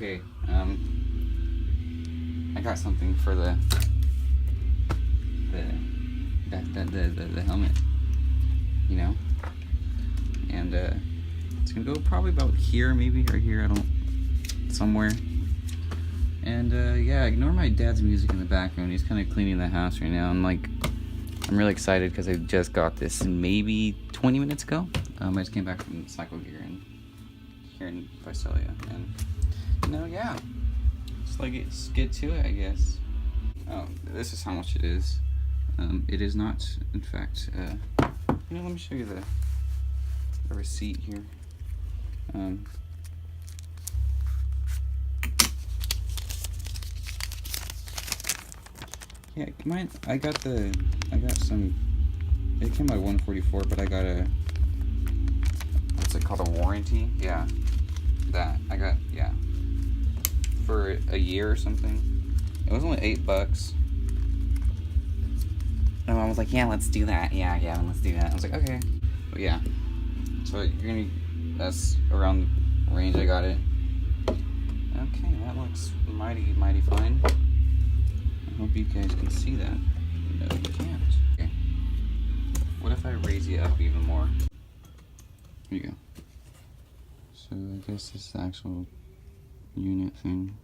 Okay, I got something for the helmet, you know, and it's gonna go probably about here, maybe, or here, somewhere. And yeah, ignore my dad's music in the background. He's kind of cleaning the house right now. I'm really excited because I just got this maybe 20 minutes ago. I just came back from Cycle Gear here in Visalia, and yeah, let's get to it, I guess. Oh, this is how much it is. It is not, in fact, let me show you the receipt here. Yeah, mine. I got some. It came out at $144, but I got what's it called, a warranty? Yeah, that I got. Yeah, for a year or something. It was only $8. My mom was like, "Yeah, let's do that. Yeah, let's do that." I was like, "Okay." But yeah, so that's around the range I got it. Okay, that looks mighty fine. I hope you guys can see that. No, you can't. Okay. What if I raise you up even more? Here you go. So I guess this is the actual unit thing.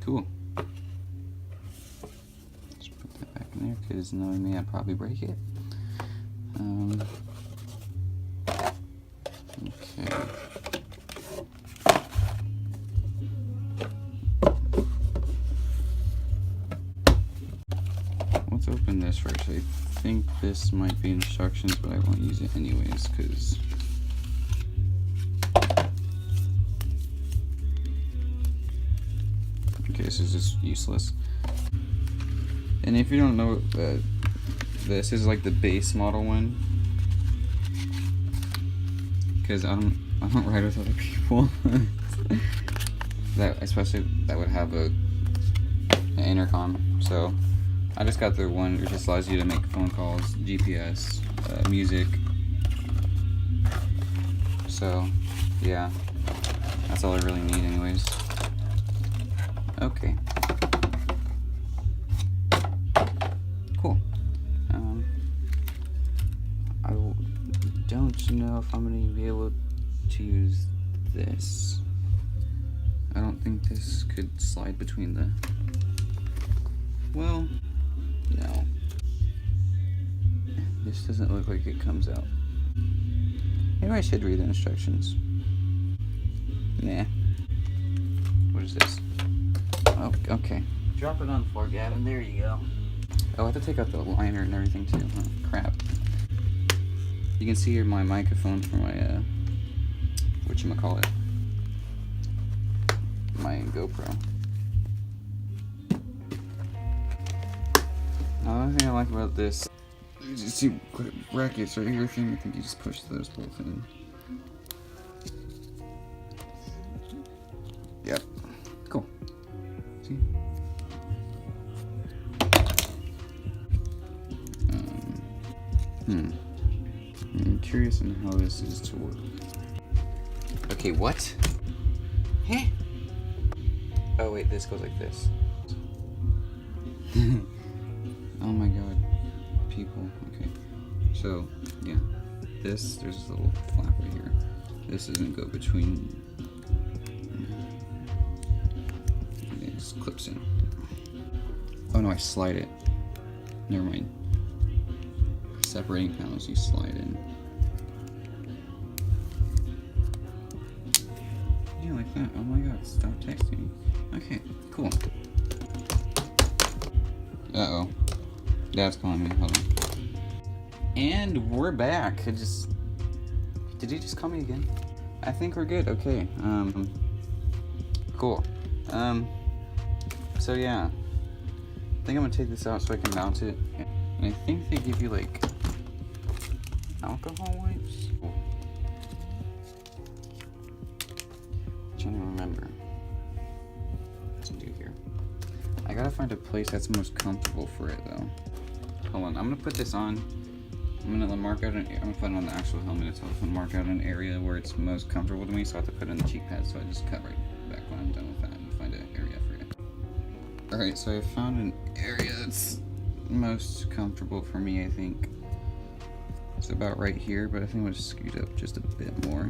Cool. Just put that back in there, because knowing me, I'd probably break it. Okay. Let's open this first. I think this might be instructions, but I won't use it anyways, because okay, this is just useless. And if you don't know, this is like the base model one, because I don't ride with other people that would have an intercom. So I just got the one that just allows you to make phone calls, GPS, music. So yeah, that's all I really need anyways. Okay. Cool. I don't know if I'm going to be able to use this. I don't think this could slide between the... Well, no. This doesn't look like it comes out. Maybe I should read the instructions. Nah. What is this? Oh, okay. Drop it on the floor, Gavin. There you go. Oh, I have to take out the liner and everything too. Oh, crap. You can see here my microphone for my, whatchamacallit, my GoPro. Now, the other thing I like about this, you just see brackets right here. I think you just push those both in. Yep. Cool. See? I'm curious on how this is to work. Okay, what? Huh? Oh wait, this goes like this. Oh my god. People. Okay. So, yeah. There's this little flap right here. This doesn't go between. It just clips in. Oh no, I slide it. Never mind. Separating panels, you slide in. Yeah, like that. Oh my god, stop texting. Okay, cool. Uh-oh. Dad's calling me. Hold on. And we're back. Did he just call me again? I think we're good. Okay. Cool. So yeah. I think I'm gonna take this out so I can mount it. And I think they give you like alcohol wipes. Cool. I'm trying to remember what to do here. I gotta find a place that's most comfortable for it though. Hold on, I'm gonna put this on I'm gonna mark out I'm gonna put it on the actual helmet itself and mark out an area where it's most comfortable to me, so I have to put it in the cheek pads, so I just cut right back when I'm done with that and find an area for it. Alright, so I found an area that's most comfortable for me, I think. It's about right here, but I think I'm gonna scoot up just a bit more.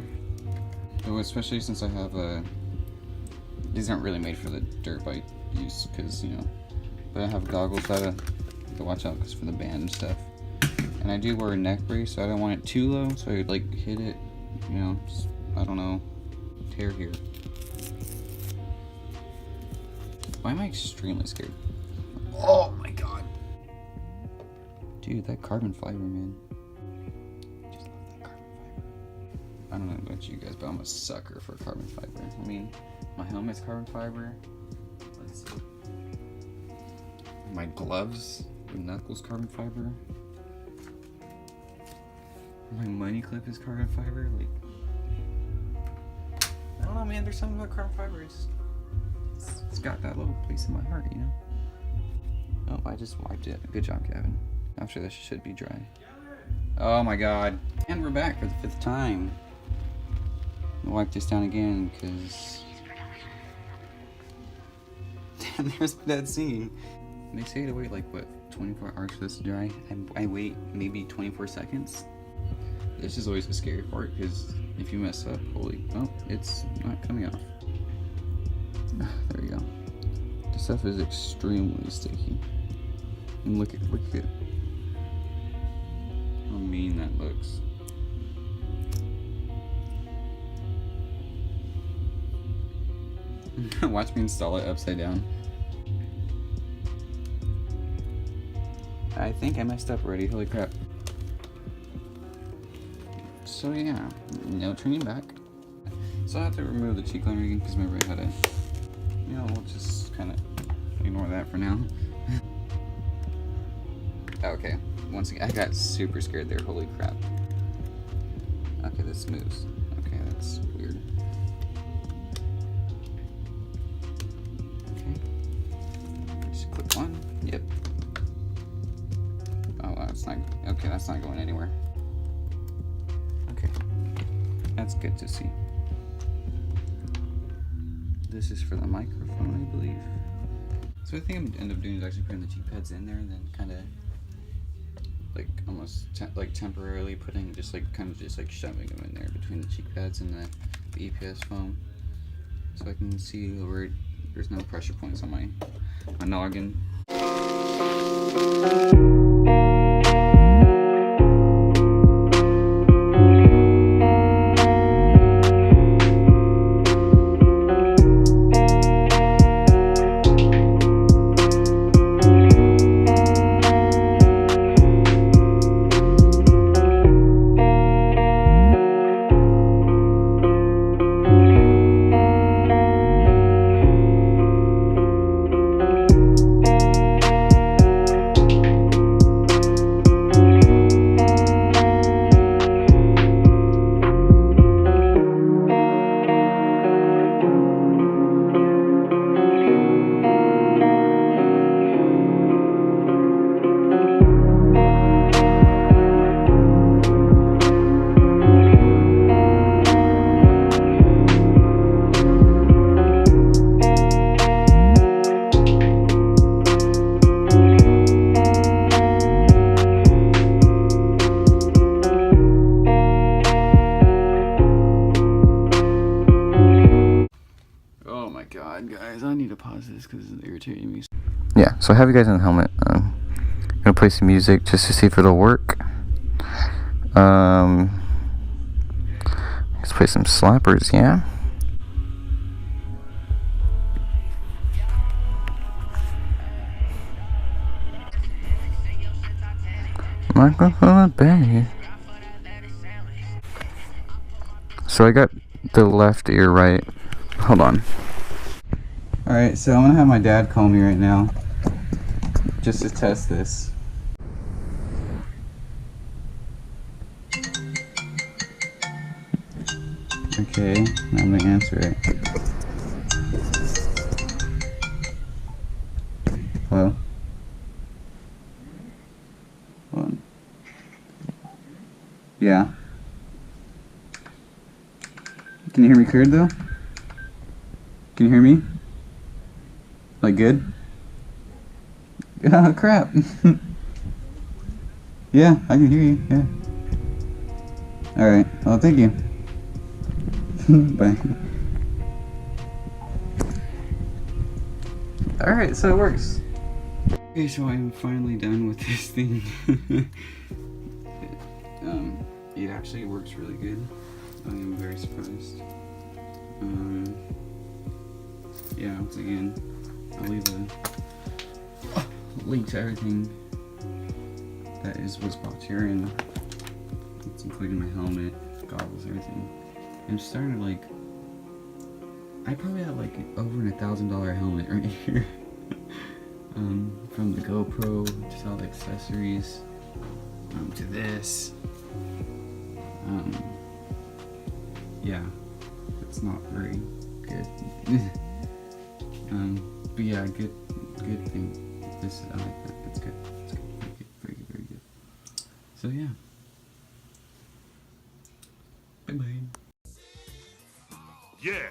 So especially since I have these aren't really made for the dirt bike use, because, you know, but I have goggles that I have to watch out because for the band and stuff. And I do wear a neck brace, so I don't want it too low, so I would like hit it, you know, just, I don't know, tear here. Why am I extremely scared? Oh my god. Dude, that carbon fiber, man. I just love that carbon fiber. I don't know about you guys, but I'm a sucker for carbon fiber. I mean, my helmet's carbon fiber. Let's see. My gloves with knuckles carbon fiber. My money clip is carbon fiber. Like, I don't know, man. There's something about carbon fiber. It's got that little place in my heart, you know. Oh, I just wiped it. Good job, Gavin. After this, it should be dry. Oh my god. And we're back for the 5th time. I'll wipe this down again, because... And there's that scene. They say to wait, like, what, 24 hours for this to dry? I wait maybe 24 seconds. This is always the scary part, because if you mess up, oh, it's not coming off. There you go. This stuff is extremely sticky. And look at how mean that looks. Watch me install it upside down. I think I messed up already, holy crap. So yeah, no turning back. So I have to remove the cheek liner again, because remember I had a, you know, we'll just kind of ignore that for now. Okay, once again, I got super scared there, holy crap. Okay, this moves. Okay, that's weird. Okay, just click one, yep. Oh, that's not, okay, that's not going anywhere. Okay, that's good to see. This is for the microphone, I believe. So I think I'm gonna end up doing is actually putting the cheek pads in there and then kind of like almost like temporarily putting just like kind of just like shoving them in there between the cheek pads and the EPS foam, so I can see where there's no pressure points on my noggin. Guys, I need to pause this because it's irritating me. Yeah, so I have you guys in the helmet. I'm gonna play some music just to see if it'll work. Let's play some slappers, yeah? Microphone baby. So I got the left ear right. Hold on. Alright, so I'm gonna have my dad call me right now just to test this. Okay, now I'm gonna answer it. Hello? Hold on. Yeah. Can you hear me cleared though? Can you hear me? Like good? Oh crap. Yeah, I can hear you. Yeah. Alright. Well, thank you. Bye. Alright, so it works. Okay, so I'm finally done with this thing. It actually works really good. I am very surprised. Yeah, once again, I'll leave a link to everything that was bought here, and it's including my helmet, goggles, everything. I'm starting to like, I probably have like over a $1,000 helmet right here. From the GoPro to all the accessories, to this. Yeah, it's not very good. But yeah, good thing. This, I like that. It's good. It's good. Very good. Very good. So yeah. Bye bye. Yeah.